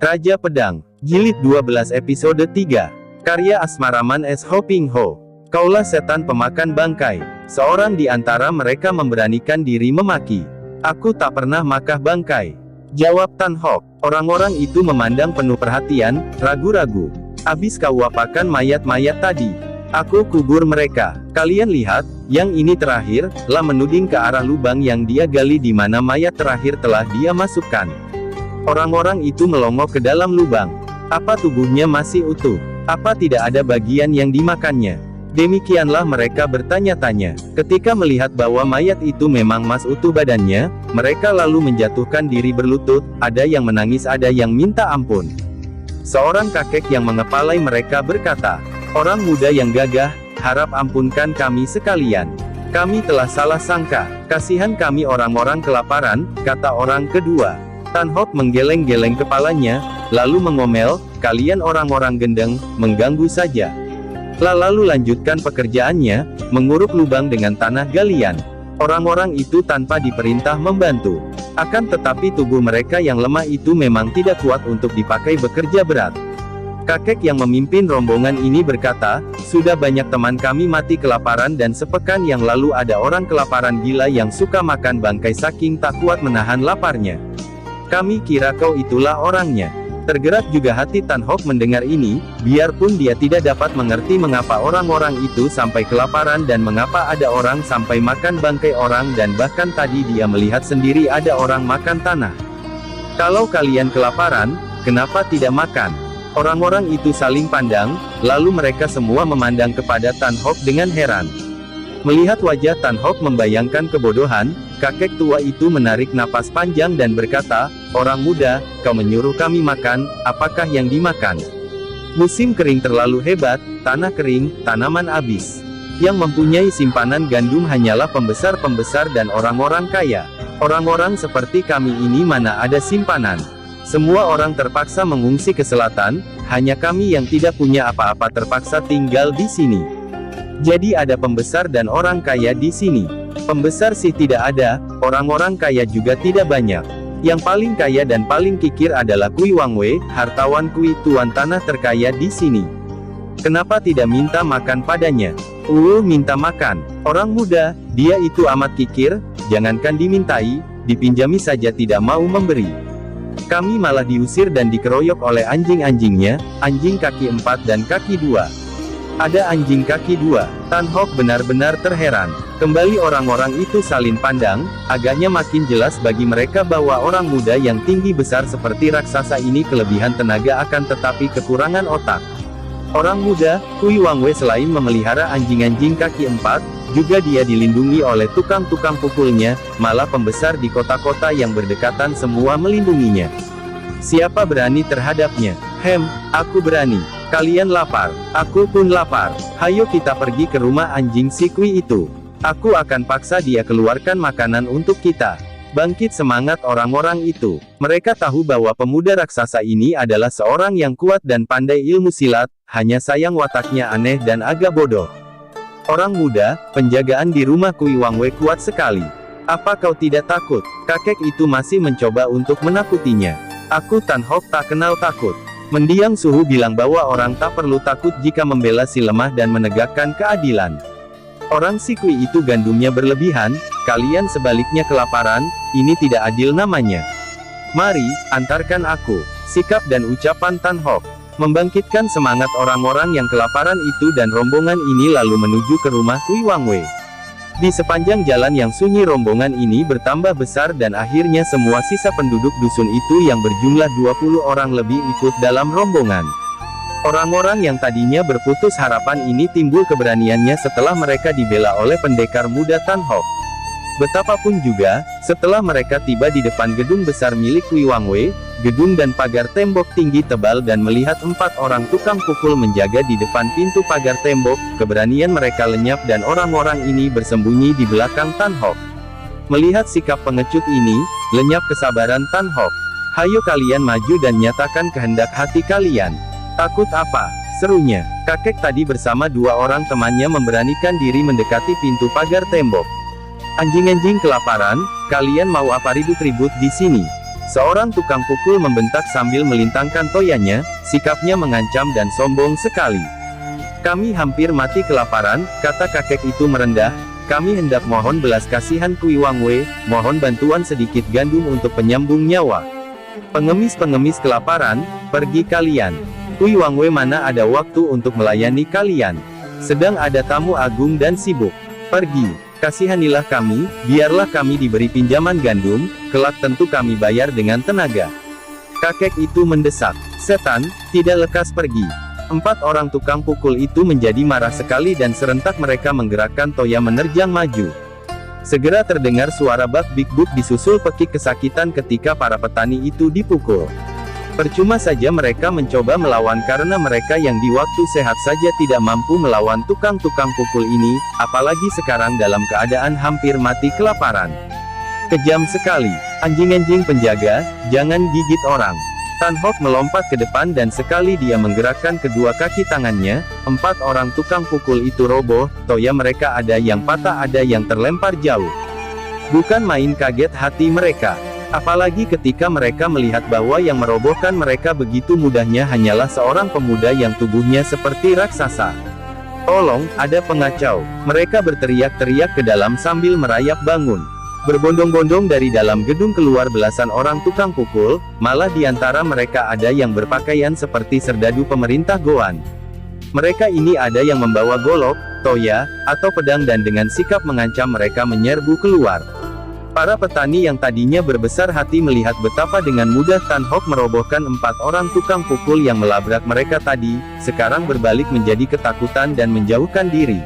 Raja Pedang, Jilid 12 Episode 3. Karya Asmaraman S. Ho Ping Ho. Kaulah setan pemakan bangkai. Seorang di antara mereka memberanikan diri memaki. Aku tak pernah makah bangkai, jawab Tan Hok. Orang-orang itu memandang penuh perhatian, ragu-ragu. Abis kau apakan mayat-mayat tadi? Aku kubur mereka. Kalian lihat, yang ini terakhir, lah menuding ke arah lubang yang dia gali di mana mayat terakhir telah dia masukkan. Orang-orang itu melongo ke dalam lubang. Apa tubuhnya masih utuh? Apa tidak ada bagian yang dimakannya? Demikianlah mereka bertanya-tanya. Ketika melihat bahwa mayat itu memang masih utuh badannya, mereka lalu menjatuhkan diri berlutut, ada yang menangis ada yang minta ampun. Seorang kakek yang mengepalai mereka berkata, "Orang muda yang gagah, harap ampunkan kami sekalian. Kami telah salah sangka, kasihan kami orang-orang kelaparan," kata orang kedua. Tan Hok menggeleng-geleng kepalanya, lalu mengomel, "Kalian orang-orang gendeng, mengganggu saja." Lalu lanjutkan pekerjaannya, menguruk lubang dengan tanah galian. Orang-orang itu tanpa diperintah membantu. Akan tetapi tubuh mereka yang lemah itu memang tidak kuat untuk dipakai bekerja berat. Kakek yang memimpin rombongan ini berkata, "Sudah banyak teman kami mati kelaparan dan sepekan yang lalu ada orang kelaparan gila yang suka makan bangkai saking tak kuat menahan laparnya. Kami kira kau itulah orangnya." Tergerak juga hati Tan Hok mendengar ini, biarpun dia tidak dapat mengerti mengapa orang-orang itu sampai kelaparan dan mengapa ada orang sampai makan bangkai orang dan bahkan tadi dia melihat sendiri ada orang makan tanah. "Kalau kalian kelaparan, kenapa tidak makan?" Orang-orang itu saling pandang, lalu mereka semua memandang kepada Tan Hok dengan heran. Melihat wajah Tan Hok membayangkan kebodohan, kakek tua itu menarik napas panjang dan berkata, "Orang muda, kau menyuruh kami makan, apakah yang dimakan? Musim kering terlalu hebat, tanah kering, tanaman habis. Yang mempunyai simpanan gandum hanyalah pembesar-pembesar dan orang-orang kaya. Orang-orang seperti kami ini mana ada simpanan. Semua orang terpaksa mengungsi ke selatan, hanya kami yang tidak punya apa-apa terpaksa tinggal di sini. Jadi ada pembesar dan orang kaya di sini. Pembesar sih tidak ada, orang-orang kaya juga tidak banyak. Yang paling kaya dan paling kikir adalah Kui Wangwei, hartawan Kui, tuan tanah terkaya di sini. Kenapa tidak minta makan padanya?" Minta makan. Orang muda, dia itu amat kikir, jangankan dimintai, dipinjami saja tidak mau memberi. Kami malah diusir dan dikeroyok oleh anjing-anjingnya, anjing kaki 4 dan kaki 2. Ada anjing kaki 2. Tan Hok benar-benar terheran. Kembali orang-orang itu saling pandang, agaknya makin jelas bagi mereka bahwa orang muda yang tinggi besar seperti raksasa ini kelebihan tenaga akan tetapi kekurangan otak. Orang muda, Kui Wangwei selain memelihara anjing-anjing kaki 4, juga dia dilindungi oleh tukang-tukang pukulnya, malah pembesar di kota-kota yang berdekatan semua melindunginya. Siapa berani terhadapnya? Aku berani. Kalian lapar, aku pun lapar. Hayo kita pergi ke rumah anjing si Kui itu. Aku akan paksa dia keluarkan makanan untuk kita. Bangkit semangat orang-orang itu. Mereka tahu bahwa pemuda raksasa ini adalah seorang yang kuat dan pandai ilmu silat, hanya sayang wataknya aneh dan agak bodoh. "Orang muda, penjagaan di rumah Kui Wangwei kuat sekali. Apa kau tidak takut?" Kakek itu masih mencoba untuk menakutinya. "Aku Tan Hok tak kenal takut." Mendiang Suhu bilang bahwa orang tak perlu takut jika membela si lemah dan menegakkan keadilan. Orang si Kui itu gandumnya berlebihan, kalian sebaliknya kelaparan, ini tidak adil namanya. Mari, antarkan aku. Sikap dan ucapan Tan Hok membangkitkan semangat orang-orang yang kelaparan itu dan rombongan ini lalu menuju ke rumah Kui Wangwei. Di sepanjang jalan yang sunyi rombongan ini bertambah besar dan akhirnya semua sisa penduduk dusun itu yang berjumlah 20 orang lebih ikut dalam rombongan. Orang-orang yang tadinya berputus harapan ini timbul keberaniannya setelah mereka dibela oleh pendekar muda Tan Hok. Betapapun juga, setelah mereka tiba di depan gedung besar milik Kui Wangwei, gedung dan pagar tembok tinggi tebal dan melihat 4 orang tukang pukul menjaga di depan pintu pagar tembok, keberanian mereka lenyap dan orang-orang ini bersembunyi di belakang Tan Hok. Melihat sikap pengecut ini, lenyap kesabaran Tan Hok. "Hayo kalian maju dan nyatakan kehendak hati kalian." "Takut apa?" serunya. Kakek tadi bersama 2 orang temannya memberanikan diri mendekati pintu pagar tembok. "Anjing-anjing kelaparan, kalian mau apa ribut-ribut di sini? Seorang tukang pukul membentak sambil melintangkan toyanya, sikapnya mengancam dan sombong sekali. Kami hampir mati kelaparan, kata kakek itu merendah. Kami hendak mohon belas kasihan Kui Wangwei, mohon bantuan sedikit gandum untuk penyambung nyawa. Pengemis-pengemis kelaparan, pergi kalian. Kui Wangwei mana ada waktu untuk melayani kalian. Sedang ada tamu agung dan sibuk. Pergi, kasihanilah kami, biarlah kami diberi pinjaman gandum, kelak tentu kami bayar dengan tenaga. Kakek itu mendesak. Setan, tidak lekas pergi. 4 orang tukang pukul itu menjadi marah sekali dan serentak mereka menggerakkan toya menerjang maju. Segera terdengar suara bak big buk disusul pekik kesakitan ketika para petani itu dipukul. Percuma saja mereka mencoba melawan karena mereka yang di waktu sehat saja tidak mampu melawan tukang-tukang pukul ini, apalagi sekarang dalam keadaan hampir mati kelaparan. Kejam sekali. Anjing-anjing penjaga, jangan gigit orang. Tan Hok melompat ke depan dan sekali dia menggerakkan kedua kaki tangannya, 4 orang tukang pukul itu roboh, toya mereka ada yang patah ada yang terlempar jauh. Bukan main kaget hati mereka. Apalagi ketika mereka melihat bahwa yang merobohkan mereka begitu mudahnya hanyalah seorang pemuda yang tubuhnya seperti raksasa. Tolong, ada pengacau. Mereka berteriak-teriak ke dalam sambil merayap bangun. Berbondong-bondong dari dalam gedung keluar belasan orang tukang pukul, malah di antara mereka ada yang berpakaian seperti serdadu pemerintah Goan. Mereka ini ada yang membawa golok, toya, atau pedang dan dengan sikap mengancam mereka menyerbu keluar. Para petani yang tadinya berbesar hati melihat betapa dengan mudah Tan Hok merobohkan 4 orang tukang pukul yang melabrak mereka tadi, sekarang berbalik menjadi ketakutan dan menjauhkan diri.